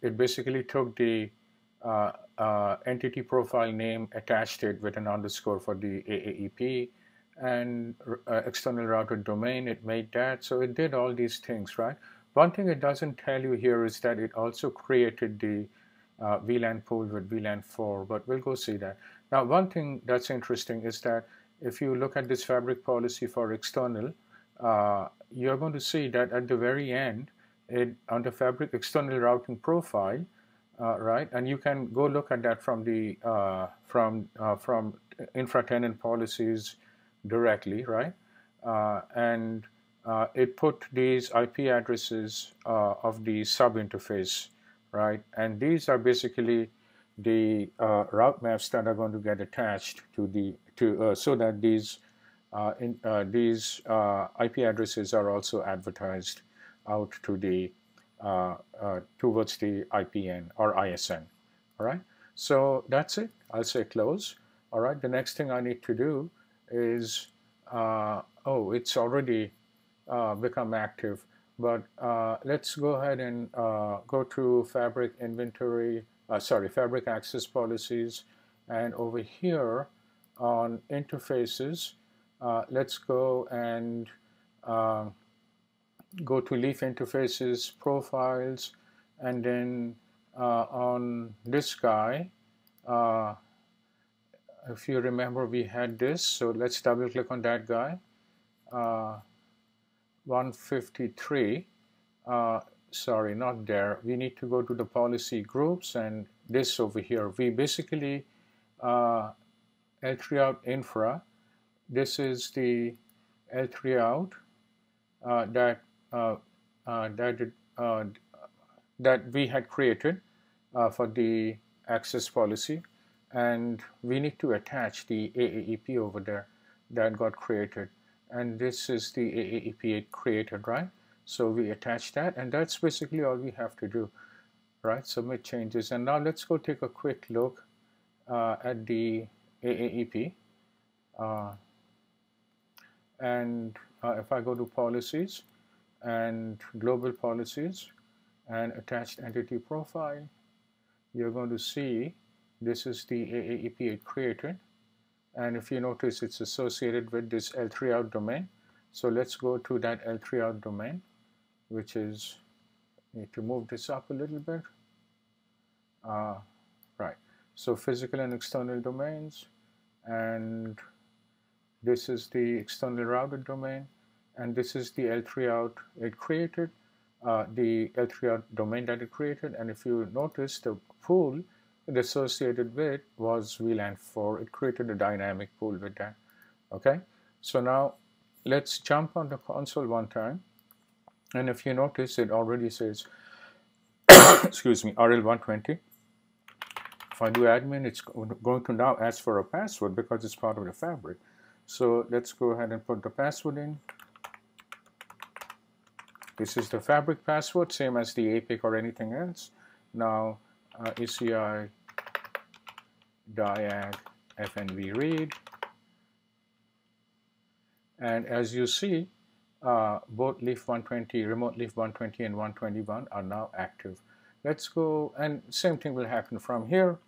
it basically took the entity profile name, attached it with an underscore for the AAEP, and external router domain, it made that. So it did all these things, right? One thing it doesn't tell you here is that it also created the VLAN pool with VLAN 4, but we'll go see that. Now, one thing that's interesting is that if you look at this fabric policy for external, you're going to see that at the very end, on the fabric external routing profile, right, and you can go look at that from the from infra-tenant policies directly, right, and it put these IP addresses of the sub interface, right, and these are basically the route maps that are going to get attached to the so that these IP addresses are also advertised out to the towards the IPN or ISN. All right, so that's it. I'll say close. All right, the next thing I need to do is oh, it's already become active, but let's go ahead and go to Fabric Inventory, Fabric Access Policies, and over here on Interfaces, let's go and go to Leaf Interfaces, Profiles, and then on this guy, if you remember, we had this, so let's double click on that guy. 153, sorry, not there. We need to go to the policy groups, and this over here. We basically L3 out infra. This is the L3 out that we had created for the access policy, and we need to attach the AAEP over there that got created, and this is the AAEP it created, right? So we attach that, and that's basically all we have to do, right? Submit changes. And now let's go take a quick look at the AAEP, and if I go to policies and global policies and attached entity profile, you're going to see this is the AAEP it created, and if you notice, it's associated with this L3 out domain. So let's go to that L3 out domain, which is, need to move this up a little bit. Right, so physical and external domains, and this is the external routed domain, and this is the L3 out it created, the L3 out domain that it created. And if you notice, the pool it associated with was VLAN 4. It created a dynamic pool with that. Okay, so now let's jump on the console one time, and if you notice, it already says excuse me, RL120. If I do admin, it's going to now ask for a password because it's part of the fabric. So let's go ahead and put the password in. This is the fabric password, same as the APIC or anything else. Now ACI diag fnv read, and as you see, both Leaf 120, RemoteLeaf 120 and 121 are now active. Let's go, and same thing will happen from here.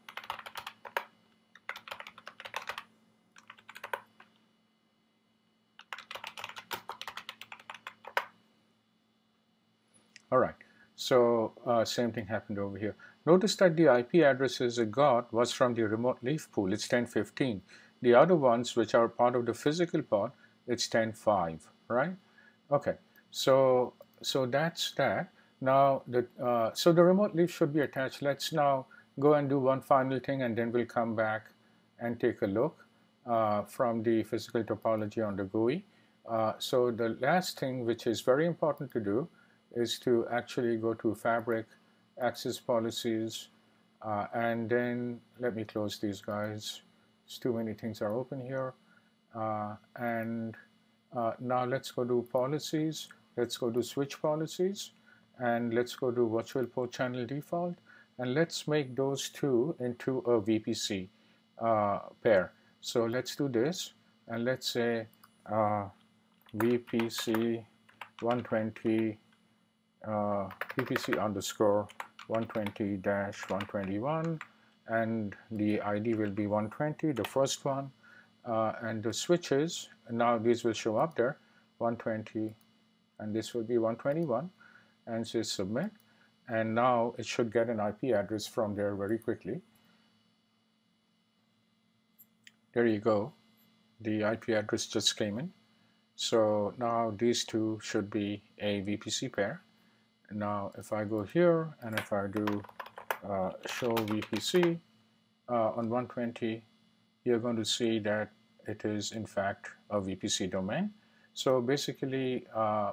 All right, so same thing happened over here. Notice that the IP addresses it got was from the RemoteLeaf pool, it's 1015. The other ones, which are part of the physical pod, it's 10.5, right? Okay, so that's that. Now, so the RemoteLeaf should be attached. Let's now go and do one final thing, and then we'll come back and take a look from the physical topology on the GUI. So the last thing, which is very important to do, is to actually go to Fabric Access Policies, and then let me close these guys. It's too many things are open here. And now let's go to Policies. Let's go to Switch Policies, and let's go to Virtual Port Channel Default, and let's make those two into a VPC pair. So let's do this, and let's say VPC 120 VPC underscore 120-121, and the ID will be 120, the first one, and the switches, now these will show up there, 120, and this will be 121, and say submit, and now it should get an IP address from there very quickly. There you go, the IP address just came in. So now these two should be a VPC pair. Now if I go here and if I do show VPC on 120, you're going to see that it is in fact a VPC domain. So basically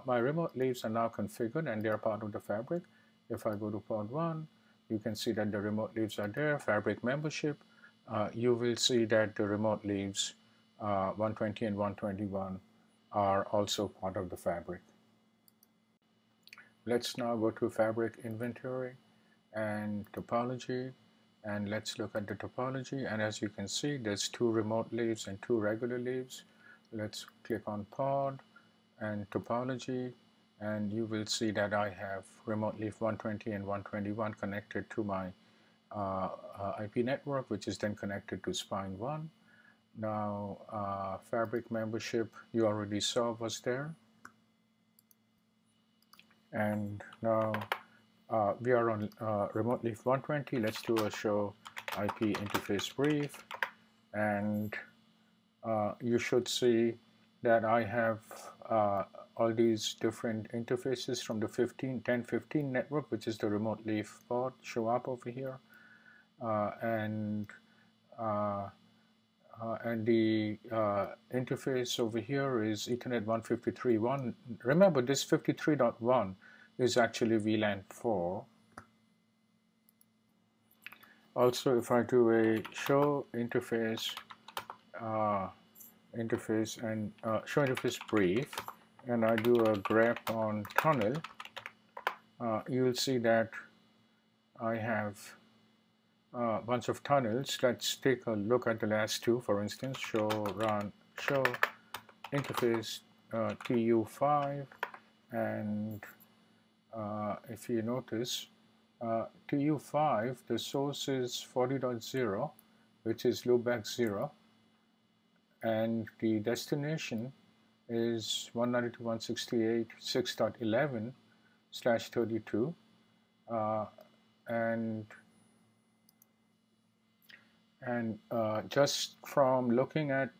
my remote leaves are now configured and they are part of the fabric. If I go to pod 1, you can see that the remote leaves are there, fabric membership. You will see that the remote leaves 120 and 121 are also part of the fabric. Let's now go to fabric inventory and topology, and let's look at the topology. And as you can see, there's 2 remote leaves and 2 regular leaves. Let's click on pod and topology, and you will see that I have remote leaf 120 and 121 connected to my IP network, which is then connected to spine 1. Now fabric membership you already saw was there, and now we are on remote leaf 120. Let's do a show IP interface brief, and you should see that I have all these different interfaces from the 1015 network, which is the remote leaf pod, show up over here, and the interface over here is Ethernet 153.1. Remember, this 53.1 is actually VLAN 4. Also, if I do a show interface and show interface brief, and I do a grep on tunnel, you'll see that I have a bunch of tunnels. Let's take a look at the last two. For instance, show interface TU5, and if you notice, TU5, the source is 40.0, which is loopback 0, and the destination is 192.168.6.11/32, and just from looking at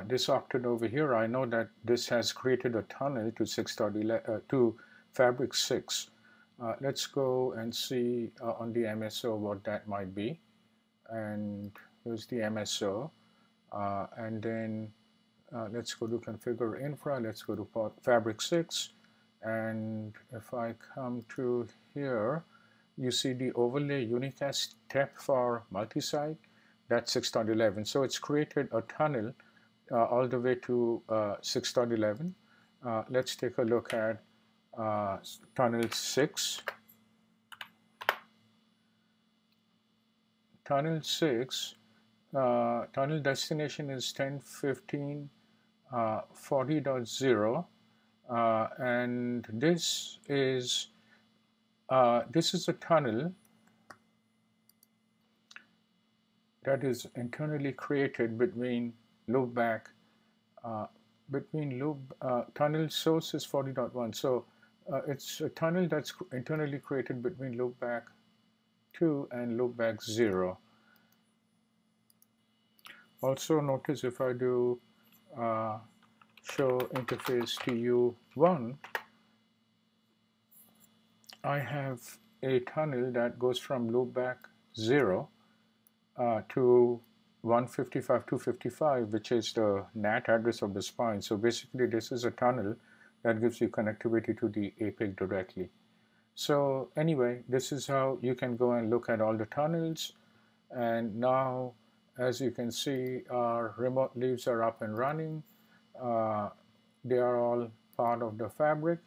this octet over here, I know that this has created a tunnel to 6.11 to fabric 6. Let's go and see on the MSO what that might be. And here's the MSO, and then let's go to configure infra. Let's go to fabric 6, and if I come to here, you see the overlay unicast step for multi-site. That's 6.11. So it's created a tunnel all the way to 6.11. Let's take a look at tunnel 6. Tunnel 6, tunnel destination is 10.15.40.0, and this is a tunnel that is internally created between loopback, tunnel source is 40.1. So it's a tunnel that's internally created between loopback 2 and loopback 0. Also notice if I do show interface TU1, I have a tunnel that goes from loopback 0 to 155.255, which is the NAT address of the spine. So basically this is a tunnel that gives you connectivity to the APIC directly. So anyway, this is how you can go and look at all the tunnels. And now, as you can see, our remote leaves are up and running. They are all part of the fabric.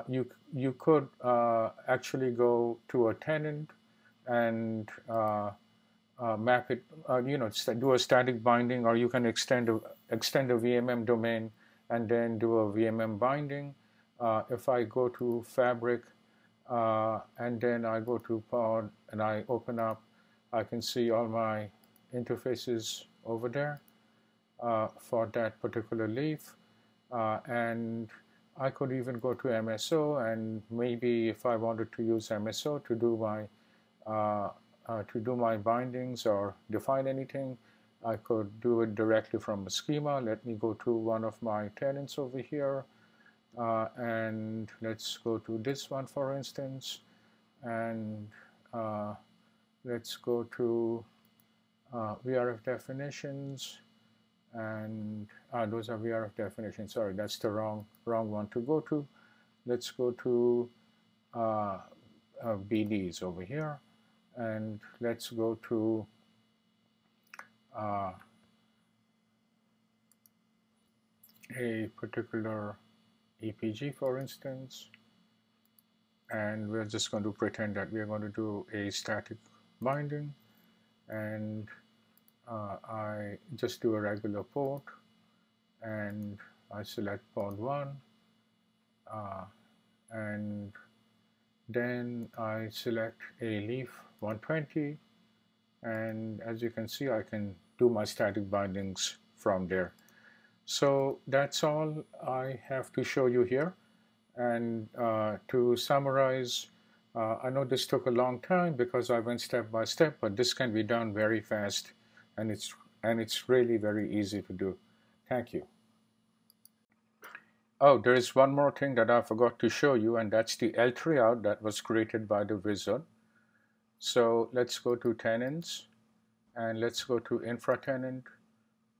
You could actually go to a tenant and map it, do a static binding, or you can extend a VMM domain and then do a VMM binding. If I go to Fabric and then I go to Pod and I open up, I can see all my interfaces over there for that particular leaf. And I could even go to MSO, and maybe if I wanted to use MSO to do my bindings or define anything, I could do it directly from a schema. Let me go to one of my tenants over here, and let's go to this one, for instance, and let's go to VRF definitions, and those are VRF definitions. Sorry, that's the wrong one to go to. Let's go to BDs over here, and let's go to a particular EPG, for instance, and we're just going to pretend that we're going to do a static binding, and I just do a regular port, and I select port 1, and then I select a leaf 120, and as you can see, I can do my static bindings from there. So that's all I have to show you here. And to summarize, I know this took a long time because I went step by step, but this can be done very fast, and it's really very easy to do. Thank you. Oh, there is one more thing that I forgot to show you, and that's the L3 out that was created by the wizard. So let's go to tenants, and let's go to infra tenant,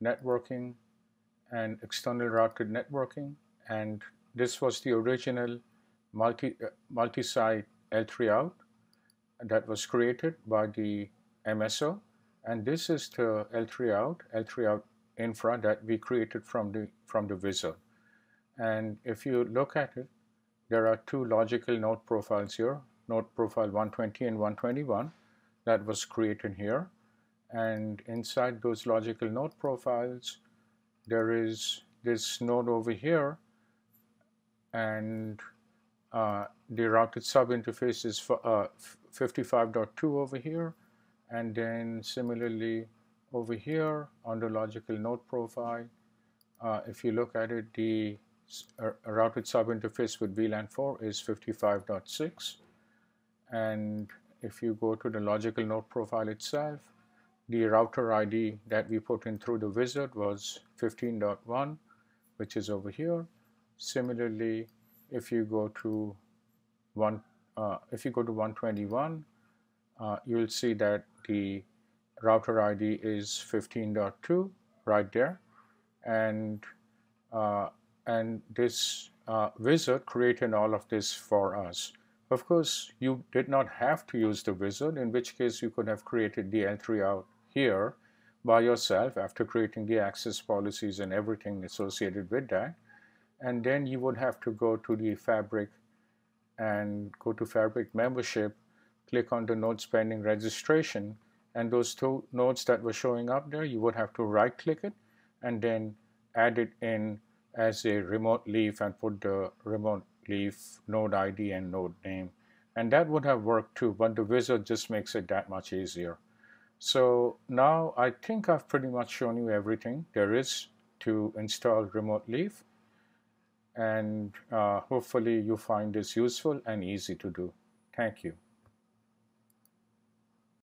networking, and external routed networking. And this was the original multi-site L3 out that was created by the MSO, and this is the L3 out infra that we created from the wizard. And if you look at it, there are two logical node profiles here, node profile 120 and 121, that was created here. And inside those logical node profiles, there is this node over here, and the routed sub interface is 55.2 over here, and then similarly over here on the logical node profile, if you look at it, the routed sub interface with VLAN 4 is 55.6, and if you go to the logical node profile itself, the router ID that we put in through the wizard was 15.1, which is over here. Similarly, if you go to 121, you'll see that the router ID is 15.2 right there, and this wizard created all of this for us. Of course, you did not have to use the wizard, in which case you could have created the L3 out here by yourself after creating the access policies and everything associated with that. And then you would have to go to the Fabric and go to Fabric membership, click on the nodes pending registration, and those two nodes that were showing up there, you would have to right click it and then add it in as a RemoteLeaf and put the RemoteLeaf node ID and node name. And that would have worked too, but the wizard just makes it that much easier. So now I think I've pretty much shown you everything there is to install RemoteLeaf, and hopefully you find this useful and easy to do. Thank you.